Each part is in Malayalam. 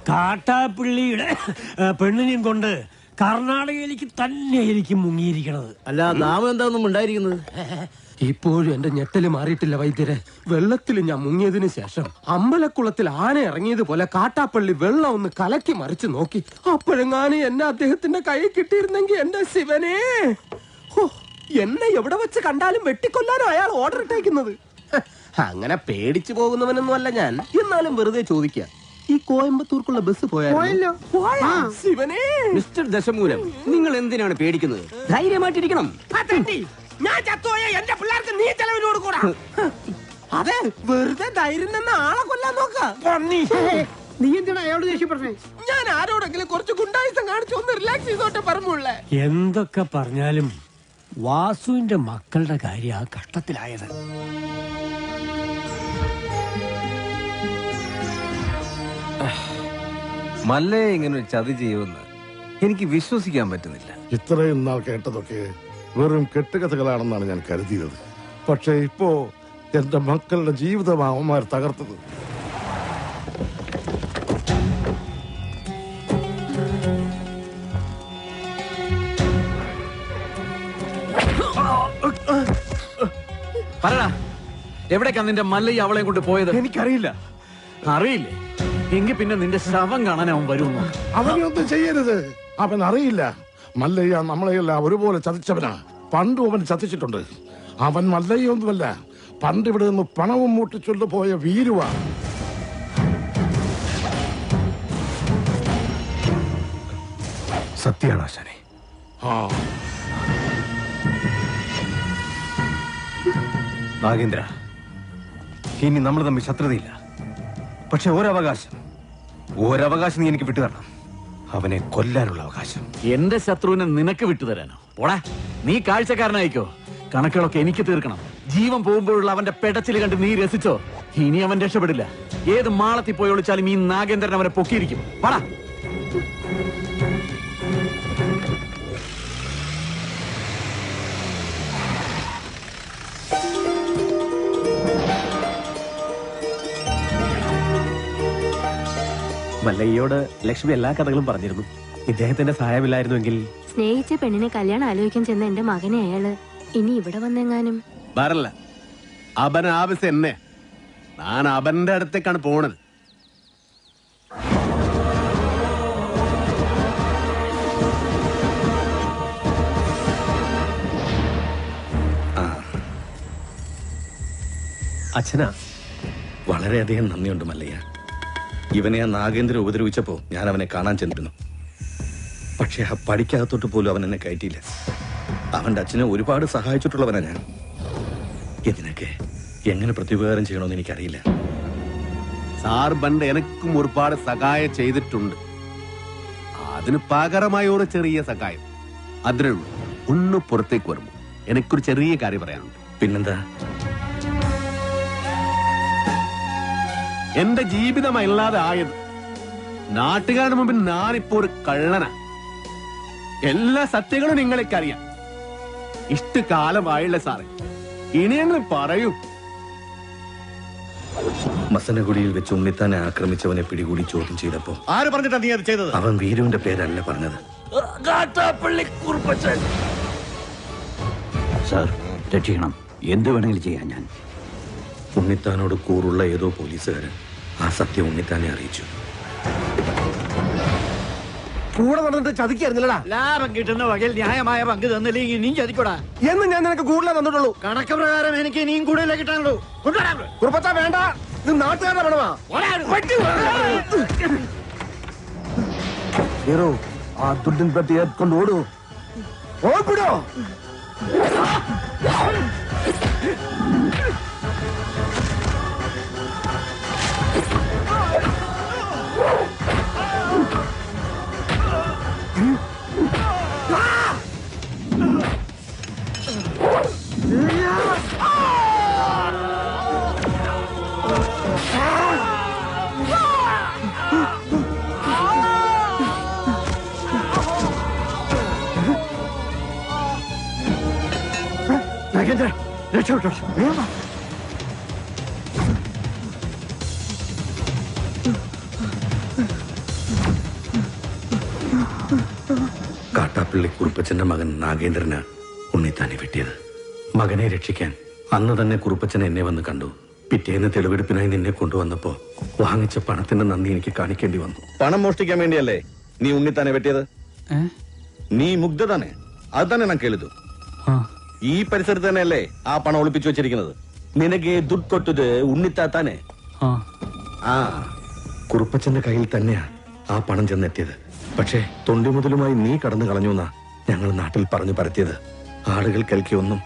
കാട്ടാപ്പിള്ളിയുടെ പെണ്ണിനെയും കൊണ്ട് കർണാടകയിലേക്ക് തന്നെയായിരിക്കും മുങ്ങിയിരിക്കണത്. അല്ല നാമം എന്താണെന്നും ഉണ്ടായിരിക്കുന്നത്? ഇപ്പോഴും എന്റെ ഞെട്ടല് മാറിയിട്ടില്ല വൈദ്യരെ. വെള്ളത്തിൽ ഞാൻ മുങ്ങിയതിന് ശേഷം അമ്പലക്കുളത്തിൽ ആന ഇറങ്ങിയതുപോലെ കാട്ടാപ്പള്ളി വെള്ളം ഒന്ന് കലക്കി മറിച്ച് നോക്കി. അപ്പോഴെങ്ങാനും എന്നെ അദ്ദേഹത്തിന്റെ കൈ കിട്ടിയിരുന്നെങ്കിൽ എന്റെ ശിവനെ, എന്നെ എവിടെ വെച്ച് കണ്ടാലും വെട്ടിക്കൊല്ലാനോ അയാൾ ഓർഡർ ഇട്ടേക്കുന്നത്. അങ്ങനെ പേടിച്ചു പോകുന്നവനൊന്നും അല്ല ഞാൻ. എന്നാലും വെറുതെ ചോദിക്കുക, ഈ കോയമ്പത്തൂർക്കുള്ള ബസ് പോയാലോ? ശിവനെ, മിസ്റ്റർ ദശമൂലം, നിങ്ങൾ എന്തിനാണ് പേടിക്കുന്നത്? ധൈര്യമായിട്ടിരിക്കണം. ഞാൻ ചത്തോയ എന്റെ പിള്ളേർക്ക് നീ ചെലവിന് കൊടുക്കൂടാ. അതെ, വെറുതെ ധൈര്യം നിന്ന് ആളെ കൊല്ലാൻ നോക്കാം. നീ എന്തിനാ അയാളോട് ദേഷ്യപ്പെട്ടേ? ഞാൻ ആരോടെങ്കിലും കുറച്ച് ഗുണ്ടായുസം കാണിച്ചു ഒന്ന് റിലാക്സ് ചെയ്തോട്ടെ പറഞ്ഞുള്ളേ. എന്തൊക്കെ പറഞ്ഞാലും വാസുവിന്റെ മക്കളുടെ കാര്യം ആ കഷ്ടത്തിലായത്. മല്ലയെ ഇങ്ങനെ ഒരു ചതി ചെയ്യുമെന്ന് എനിക്ക് വിശ്വസിക്കാൻ പറ്റുന്നില്ല. ഇത്രയും നാൾ കേട്ടതൊക്കെ വെറും കെട്ടുകഥകളാണെന്നാണ് ഞാൻ കരുതിയത്. പക്ഷെ ഇപ്പോ എന്റെ മക്കളുടെ ജീവിതം അവന്മാർ തകർത്തത്. പറടാ, എവിടേക്കാ നിന്റെ മല്ലയ്യ അവളെ കൊണ്ട് പോയത്? എനിക്കറിയില്ല. അറിയില്ലേ? എങ്കിൽ പിന്നെ നിന്റെ ശവം കാണാൻ അവൻ വരുന്നു. അവനൊന്നും ചെയ്യരുത്. അവൻ അറിയില്ല. മല്ലയ്യ നമ്മളെയെല്ലാം ഒരുപോലെ ചതിച്ചവനാ. പണ്ടും അവൻ ചതിച്ചിട്ടുണ്ട്. അവൻ മല്ലയ്യൊന്നുമല്ല, പണ്ട് ഇവിടെ നിന്ന് പണവും മൂട്ടിച്ചൊണ്ടു പോയ വീരുവാ. സത്യാണോ ആശാനെ? നാഗേന്ദ്ര, ഇനി നമ്മൾ തമ്മിൽ ശത്രുതയില്ല. പക്ഷെ ഒരവകാശം നീ എനിക്ക് വിട്ടുതരണം. അവനെ കൊല്ലാനുള്ള അവകാശം. എന്റെ ശത്രുവിനെ നിനക്ക് വിട്ടുതരാനോ? പോടാ, നീ കാഴ്ചക്കാരനായിക്കോ. കണക്കുകളൊക്കെ എനിക്ക് തീർക്കണം. ജീവൻ പോകുമ്പോഴുള്ള അവന്റെ പെടച്ചില് കണ്ട് നീ രസിച്ചോ? ഇനി അവൻ രക്ഷപ്പെടില്ല. ഏത് മാളത്തിൽ പോയി ഒളിച്ചാലും ഈ നാഗേന്ദ്രൻ അവനെ പൊക്കിയിരിക്കും. പാടാ. മല്ലയ്യോട് ലക്ഷ്മി എല്ലാ കഥകളും പറഞ്ഞിരുന്നു. ഇദ്ദേഹത്തിന്റെ സഹായമില്ലായിരുന്നുവെങ്കിൽ. സ്നേഹിച്ച പെണ്ണിനെ കല്യാണം ആലോചിക്കാൻ ചെന്ന എന്റെ മകനെ അയാള് ഇനി ഇവിടെ വന്നെങ്ങാനും വരല്ല. അവൻ ആവശ്യം എന്നെ. ഞാൻ അവന്റെ അടുത്തേക്കാണ് പോണത്. അച്ഛനാ, വളരെയധികം നന്ദിയുണ്ട് മല്ലയ്യ. ഇവനെ ആ നാഗേന്ദ്രൻ ഉപദ്രവിച്ചപ്പോ ഞാൻ അവനെ കാണാൻ ചെന്നിരുന്നു. പക്ഷെ ആ പടിക്കകത്തോട്ട് പോലും അവൻ എന്നെ കയറ്റിയില്ല. അവന്റെ അച്ഛനെ ഒരുപാട് സഹായിച്ചിട്ടുള്ളവനാ ഞാൻ. ഇതിനൊക്കെ എങ്ങനെ പ്രത്യുപകാരം ചെയ്യണമെന്ന് എനിക്കറിയില്ല. സാർ പണ്ട് എനക്കും ഒരുപാട് സഹായം ചെയ്തിട്ടുണ്ട്. അതിന് പകരമായ ഒരു ചെറിയ സഹായം അതിനേ ഉള്ളൂ. ഒന്ന് പുറത്തേക്ക് വരുമ്പോ എനിക്കൊരു ചെറിയ കാര്യം പറയാനുണ്ട്. പിന്നെന്താ? എന്റെ ജീവിതമല്ലാതെ ആയത് നാട്ടുകാരുടെ മുമ്പിൽ ഞാനിപ്പോ ഒരു കള്ളനാ. എല്ലാ സത്യങ്ങളും നിങ്ങളേക്കറിയാം. ഇഷ്ടകാലമായുള്ള സാറേ, ഇനിയെങ്കിലും പറയൂ. മസനഗുഡിയിൽ വെച്ച് ഉണ്ണിത്താനെ ആക്രമിച്ചവനെ പിടികൂടി ചോദ്യം ചെയ്തപ്പോ ആര് പറഞ്ഞിട്ടാ നീ അത് ചെയ്തത്? അവൻ വീരുവിന്റെ പേരല്ല പറഞ്ഞത്. സാർ, രക്ഷിക്കണം. എന്ത് വേണമെങ്കിലും ചെയ്യാൻ ഞാൻ. ഉണ്ണിത്താനോട് കൂറുള്ള ഏതോ പോലീസുകാരൻ ആ സത്യം ഉണ്ണിത്താനെ അറിയിച്ചു. കൂടെ നടന്നിട്ട് ചതിക്കായിരുന്നില്ലടാ. ലാഭം കിട്ടുന്ന വകയിൽ ന്യായമായ പങ്ക് തന്നില്ലെങ്കിൽ നീ ചതിക്കൂടാ എന്ന് ഞാൻ നിനക്ക് കൂടുതലേ തന്നിട്ടുള്ളൂ. കണക്ക് പ്രകാരം എനിക്ക് ഇനിയും കൂടുതലേ കിട്ടാനുള്ളൂ. കുറുപ്പച്ചാ വേണ്ട, ഇത് നാട്ടുകാരുടെ പണമാ. ആ ദുഡിൻ പറ്റി കൊണ്ട് ഓടൂ. ഓടിപ്പിടോ. കാട്ടാപ്പള്ളി കുറുപ്പച്ചന്റെ മകൻ നാഗേന്ദ്രന് ഉണ്ണിത്താനെ വെട്ടിയത്. മകനെ രക്ഷിക്കാൻ അന്ന് തന്നെ കുറുപ്പച്ചൻ എന്നെ വന്ന് കണ്ടു. പിറ്റേന്ന് തെളിവെടുപ്പിനായി നിന്നെ കൊണ്ടുവന്നപ്പോ വാങ്ങിച്ച പണത്തിന്റെ നന്ദി എനിക്ക് കാണിക്കേണ്ടി വന്നു. പണം മോഷ്ടിക്കാൻ വേണ്ടിയല്ലേ നീ ഉണ്ണിത്താനെ വെട്ടിയത്? നീ മുഗ്ധ തന്നെ, അത് തന്നെ ഞാൻ കേളിതു. ഈ പരിസരത്ത് തന്നെയല്ലേ ആ പണം ഒളിപ്പിച്ചു വെച്ചിരിക്കുന്നത്? നിനക്ക് ദുഡ് കൊട്ടത് ഉണ്ണിത്താത്താനെ. ആ കുറുപ്പച്ചന്റെ കയ്യിൽ തന്നെയാ ആ പണം ചെന്നെത്തിയത്. പക്ഷേ തൊണ്ടി മുതലുമായി നീ കടന്നു കളഞ്ഞു എന്നാ ഞങ്ങൾ നാട്ടിൽ പറഞ്ഞു പരത്തിയത്. ആളുകൾ കേൾക്കിയൊന്നും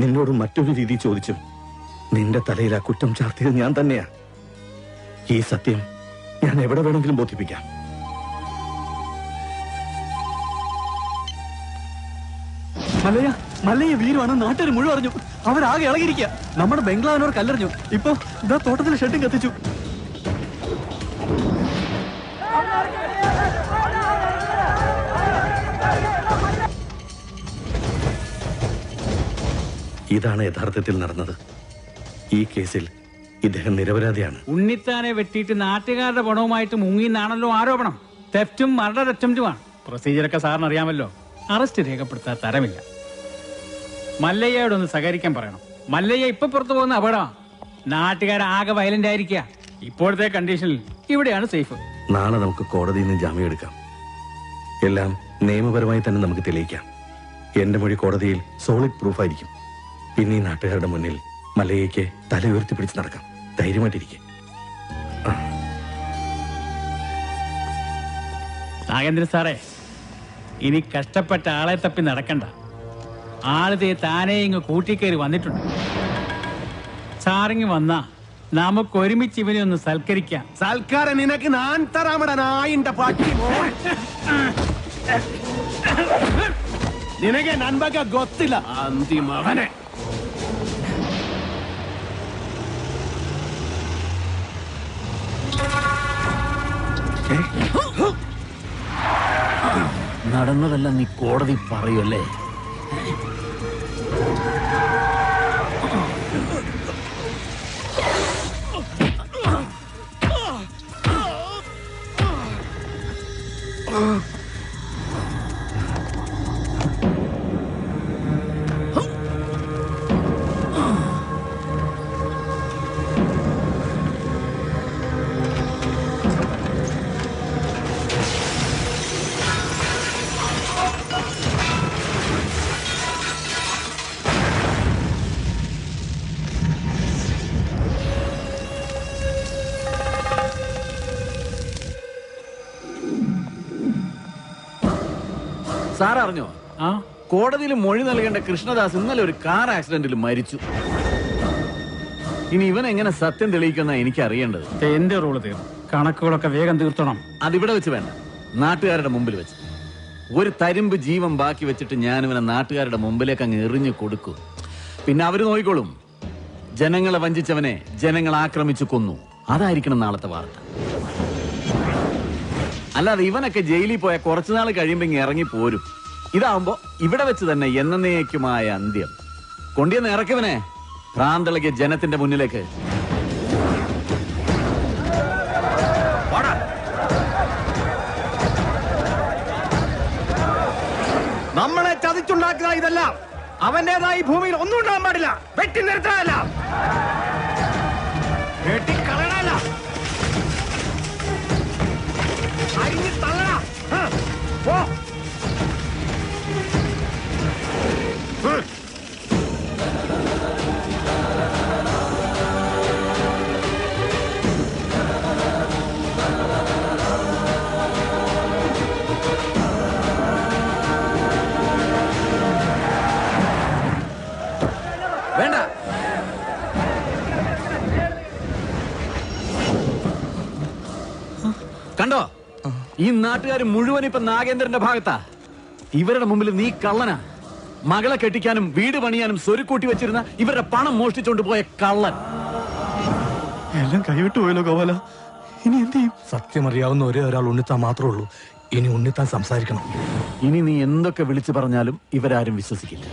നിന്നോട് മറ്റൊരു രീതി ചോദിച്ചു. നിന്റെ തലയിൽ ആ കുറ്റം ചാർത്തിയത് ഞാൻ തന്നെയാ. ഈ സത്യം ഞാൻ എവിടെ വേണമെങ്കിലും ബോധിപ്പിക്കാം. മല്ലയ്യ വീരുവാണ് നാട്ടുകാർ മുഴുവൻ അറിഞ്ഞു. അവരാകെ ഇളകിയിരിക്കുക. നമ്മുടെ ബംഗ്ലാവിനോട് കല്ലെറിഞ്ഞു. ഇപ്പൊ ഇതാ തോട്ടത്തിലെ ഷെഡും കത്തിച്ചു. ഇതാണ് യഥാർത്ഥത്തിൽ നടന്നത്. ഈ കേസിൽ ഇദ്ദേഹം നിരപരാധിയാണ്. ഉണ്ണിത്താനെ വെട്ടിയിട്ട് നാട്ടുകാരുടെ പണവുമായിട്ട് മുങ്ങിന്നാണല്ലോ ആരോപണം. തെഫ്റ്റും മർഡർ അറ്റംപ്റ്റുമാണ്. പ്രൊസീജിയറൊക്കെ സാറിന് അറിയാമല്ലോ. അറസ്റ്റ് രേഖപ്പെടുത്താൻ തരമില്ല. മല്ലയ്യയോടൊന്ന് സഹകരിക്കാൻ പറയണം. മല്ലയ്യ ഇപ്പൊ പുറത്തു പോകുന്ന അപകടമാണ്. നാട്ടുകാരാകെ വയലന്റ് ആയിരിക്കുക. ഇപ്പോഴത്തെ കണ്ടീഷനിൽ ഇവിടെയാണ് സേഫ്. നാളെ നമുക്ക് കോടതിയിൽ നിന്ന് ജാമ്യം എടുക്കാം. എല്ലാം നിയമപരമായി തന്നെ നമുക്ക് തെളിയിക്കാം. എന്റെ മൊഴി കോടതിയിൽ സോളിഡ് പ്രൂഫായിരിക്കും. പിന്നെ ഈ നാട്ടുകാരുടെ മുന്നിൽ മല്ലയ്യയ്ക്ക് തല ഉയർത്തി പിടിച്ച് നടക്കാം. ധൈര്യമായിട്ടിരിക്കും. നാഗേന്ദ്രൻ സാറേ, ഇനി കഷ്ടപ്പെട്ട ആളെ തപ്പി നടക്കണ്ട. ആളത്തെ താനേ ഇങ്ങ് കൂട്ടിക്കയറി വന്നിട്ടുണ്ട്. സാറിങ് വന്നാ നമുക്ക് ഒരുമിച്ച് ഇവനെ ഒന്ന് സൽക്കരിക്കാം. സൽക്കാരം നിനക്ക് ഞാൻ തരാമട നായിന്റെ പാട്ടി. നിനക്ക് നൻപക ಗೊತ್ತಿಲ್ಲ അന്തിമവനെ. നടന്നതെല്ലാം നീ കോടതി പറയല്ലേ? സാർ അറിഞ്ഞോ? കോടതിയിൽ മൊഴി നൽകേണ്ട കൃഷ്ണദാസ് ഇന്നലെ ഒരു കാർ ആക്സിഡന്റിൽ മരിച്ചു. ഇനി ഇവൻ എങ്ങനെ സത്യം തെളിയിക്കുന്ന എനിക്ക് അറിയേണ്ടത്. എന്റെ റോള് തീർന്നു. കണക്കുകളൊക്കെ വേഗം തീർത്തണം. അതിവിടെ വെച്ച് വേണ്ട, നാട്ടുകാരുടെ മുമ്പിൽ വെച്ച്. ഒരു തരിമ്പ് ജീവൻ ബാക്കി വെച്ചിട്ട് ഞാൻ ഇവനെ നാട്ടുകാരുടെ മുമ്പിലേക്ക് അങ്ങ് എറിഞ്ഞു കൊടുക്കും. പിന്നെ അവര് നോക്കിക്കോളും. ജനങ്ങളെ വഞ്ചിച്ചവനെ ജനങ്ങൾ ആക്രമിച്ചു കൊന്നു. അതായിരിക്കണം നാളത്തെ വാർത്ത. അല്ലാതെ ഇവനൊക്കെ ജയിലിൽ പോയ കുറച്ചുനാൾ കഴിയുമ്പോ ഇങ്ങ് ഇറങ്ങി പോരും. ഇതാവുമ്പോ ഇവിടെ വെച്ച് തന്നെ എന്നേക്കുമായ അന്ത്യം. കൊണ്ടിയെന്ന് ഇറക്കിവനെ ഭ്രാന്തളകിയ ജനത്തിന്റെ മുന്നിലേക്ക്. നമ്മളെ ചതിച്ചുണ്ടാക്കുക ഇതെല്ലാം അവന്റേതായി ഭൂമിയിൽ ഒന്നും ഉണ്ടാകാൻ പാടില്ല. വെട്ടി നിർത്താനല്ല, വെട്ടിക്കളയണല്ല, അരിഞ്ഞ് തള്ളണ. പോ. വേണ്ട, കണ്ടോ? ഈ നാട്ടുകാർ മുഴുവൻ ഇപ്പൊ നാഗേന്ദ്രന്റെ ഭാഗത്താ. ഇവരുടെ മുമ്പിൽ നീ കള്ളനാ. മകളെ കെട്ടിക്കാനും വീട് പണിയാനും സ്വരുക്കൂട്ടി വെച്ചിരുന്ന ഇവരുടെ പണം മോഷ്ടിച്ചോണ്ട് പോയ കള്ളൻ. എല്ലാം കൈവിട്ടു പോയല്ലോ ഗോപാല. ഇനി എന്ത് ചെയ്യും? സത്യം അറിയാവുന്ന ഒരേ ഒരാൾ ഉണ്ണിത്താൻ മാത്രമേ ഉള്ളൂ. ഇനി ഉണ്ണിത്താൻ സംസാരിക്കണം. ഇനി നീ എന്തൊക്കെ വിളിച്ചു പറഞ്ഞാലും ഇവരാരും വിശ്വസിക്കില്ല.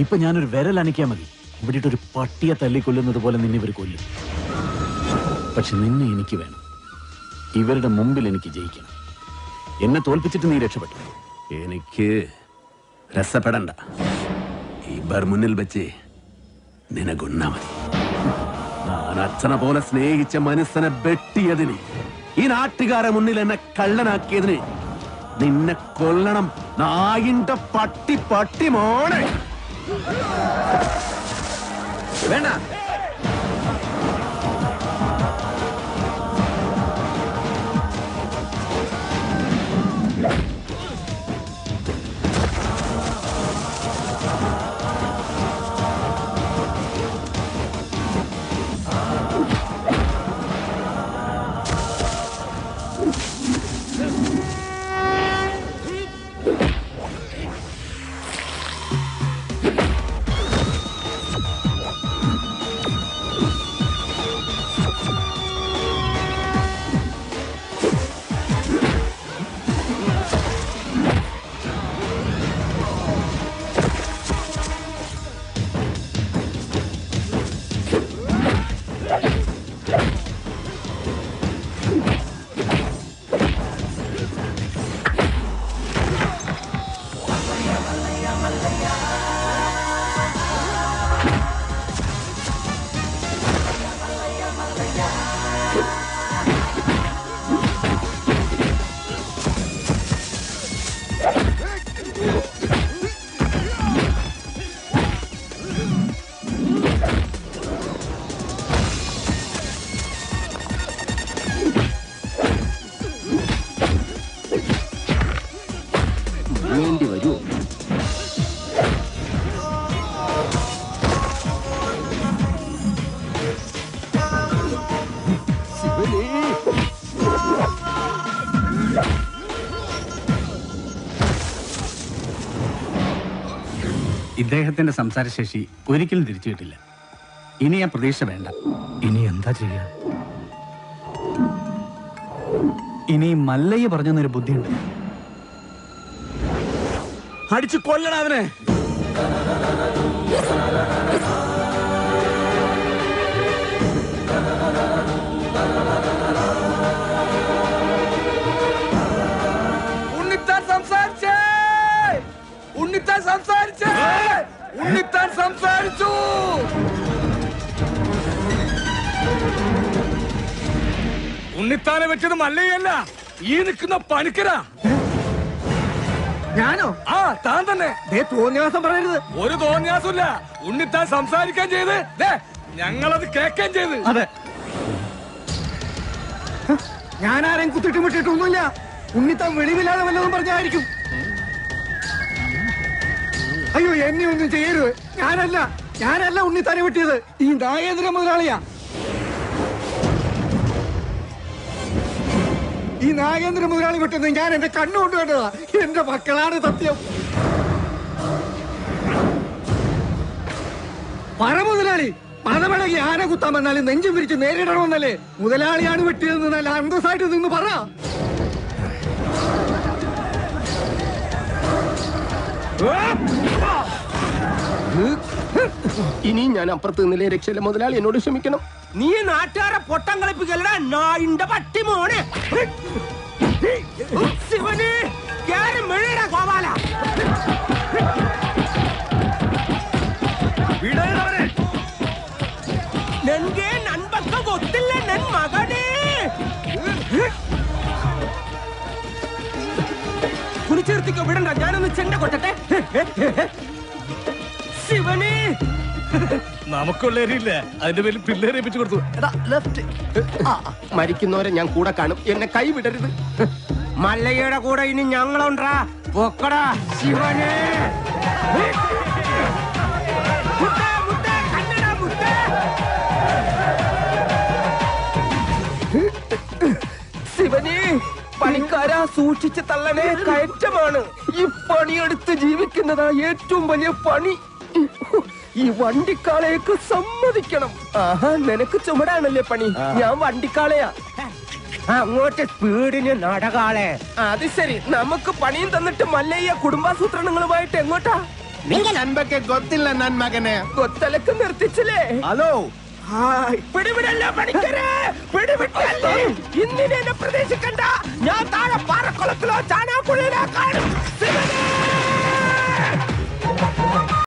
ഇപ്പൊ ഞാനൊരു വിരൽ അനക്കിയാ മതി, ഇവിടെ ഒരു പട്ടിയെ തല്ലിക്കൊല്ലുന്നത് പോലെ നിന്നെ ഇവർ കൊല്ലും. പക്ഷെ നിന്നെ എനിക്ക് വേണം. ഇവരുടെ മുമ്പിൽ എനിക്ക് ജയിക്കണം. എന്നെ തോൽപ്പിച്ചിട്ട് നീ രക്ഷപ്പെട്ടു. എനിക്ക് രസപ്പെടണ്ട. ഈ മുന്നിൽ വെച്ച് നിനകൊന്നാ മതി. ഞാൻ അച്ഛനെ പോലെ സ്നേഹിച്ച മനസ്സിനെ വെട്ടിയതിന്, ഈ നാട്ടുകാരെ മുന്നിൽ എന്നെ കള്ളനാക്കിയതിന് നിന്നെ കൊല്ലണം. നായിന്റെ പട്ടി പട്ടി മോനെ. വേണ്ട. വേണ്ടി വരൂ. ഇദ്ദേഹത്തിന്റെ സംസാരശേഷി ഒരിക്കലും തിരിച്ചു കിട്ടില്ല. ഇനി ആ പ്രതീക്ഷ വേണ്ട. ഇനി എന്താ ചെയ്യാ? ഇനി മല്ലയ്യ പറഞ്ഞൊരു ബുദ്ധിയുണ്ട്. അടിച്ചു കൊല്ലണം അവനെ. ഉണ്ണിത്താൻ സംസാരിച്ചേ, ഉണ്ണിത്താൻ സംസാരിച്ചേ, ഉണ്ണിത്താൻ സംസാരിച്ചു. ഉണ്ണിത്താനെ വെച്ചത് മല്ലയല്ല, ഈ നിൽക്കുന്ന പണിക്കരാ. ഞാനോ? ആ, താൻ തന്നെ. തോന്നിയാസം പറയരുത്. ഒരു തോന്നിയാസമില്ല. ഉണ്ണിത്താൻ സംസാരിക്കാൻ ചെയ്ത് ഞങ്ങളത് കേൾക്കാൻ ചെയ്ത്. അതെ, ഞാനാരെയും കുത്തിട്ട് വിട്ടിട്ടൊന്നുമില്ല. ഉണ്ണിത്താൻ വെളിവില്ലാതെ വല്ലതും പറഞ്ഞായിരിക്കും. അയ്യോ, എന്നെ ഒന്നും ചെയ്യരുത്. ഞാനല്ല ഉണ്ണിത്താനെ വെട്ടിയത്. ഈ നാഗേന്ദ്ര മുതലാളിയാ. ഈ നാഗേന്ദ്ര മുതലാളി വെട്ടുന്നത് ഞാൻ എന്റെ കണ്ണുകൊണ്ട് കണ്ടതാ. എന്റെ മക്കളാണ് സത്യം. പറ മുതലാളി, പദമിളകി ആന കുത്താൻ വന്നാലും നെഞ്ചും വിരിച്ച് നേരിടണമെന്നല്ലേ? മുതലാളിയാണ് വെട്ടിയതെന്ന് നല്ല അന്തസ്സായിട്ട് നിന്ന് പറ. ഇനി ഞാൻ അപ്പുറത്ത് നിന്നില്ലേ രക്ഷയില്ല. മുതലാളി എന്നോട് ക്ഷമിക്കണം. നീ നാട്ടുകാരെ പൊട്ടം കളിപ്പിക്കലടാ നായിന്റെ പട്ടി മോനെ. ശിവന് മെഴുടാ ഗോപാല. നൻകെ നൻപക്ക ಗೊತ್ತಿಲ್ಲ ನನ್ ಮಗನೇ. കുളിച്ചേർത്തിക്കോ, വിടണ്ട. ഞാനൊന്ന് ചെണ്ട കൊട്ടട്ടെ. ശിവന് നമുക്കുള്ളേരില്ല, അതിന്റെ പേരിൽ പിള്ളേരെ ഏൽപ്പിച്ചു കൊടുത്തു. മരിക്കുന്നവരെ ഞാൻ കൂടെ കാണും. എന്നെ കൈ വിടരുത്. മല്ലയ്യയുടെ കൂടെ ഇനി ഞങ്ങളുണ്ടാ. പൊക്കടാ ശിവനെ. ശിവനെ, പണിക്കാരാ, സൂക്ഷിച്ച് തള്ളനെ. കയറ്റമാണ്. ഈ പണിയെടുത്ത് ജീവിക്കുന്നതാ ഏറ്റവും വലിയ പണി. ഈ വണ്ടിക്കാളെയൊക്കെ സമ്മതിക്കണം. ആഹാ, നിനക്ക് ചുമടാണല്ലേ പണി. ഞാൻ വണ്ടിക്കാളയാ. അങ്ങോട്ട് സ്പീഡിന് നടകാളെ. അത് ശരി. നമുക്ക് പണിയും തന്നിട്ട് മല്ലയ്യ കുടുംബാസൂത്രണങ്ങളുമായിട്ട് എങ്ങോട്ടാ? നൻപൊക്കെ ഗൊത്തില്ല നൻ മകനെ. കൊത്തലക്ക് നിർത്തിച്ചില്ലേ? ഹലോ, പിടിവിടല്ലോ പണിക്കരെ, പിടിവിട്ടല്ലേ. ഇന്നിനെ എന്നെ പ്രതീക്ഷിക്കണ്ട. ഞാൻ താഴെ പാറക്കുളത്തിലോ ചാനാക്കുള്ളിലോ കാണും.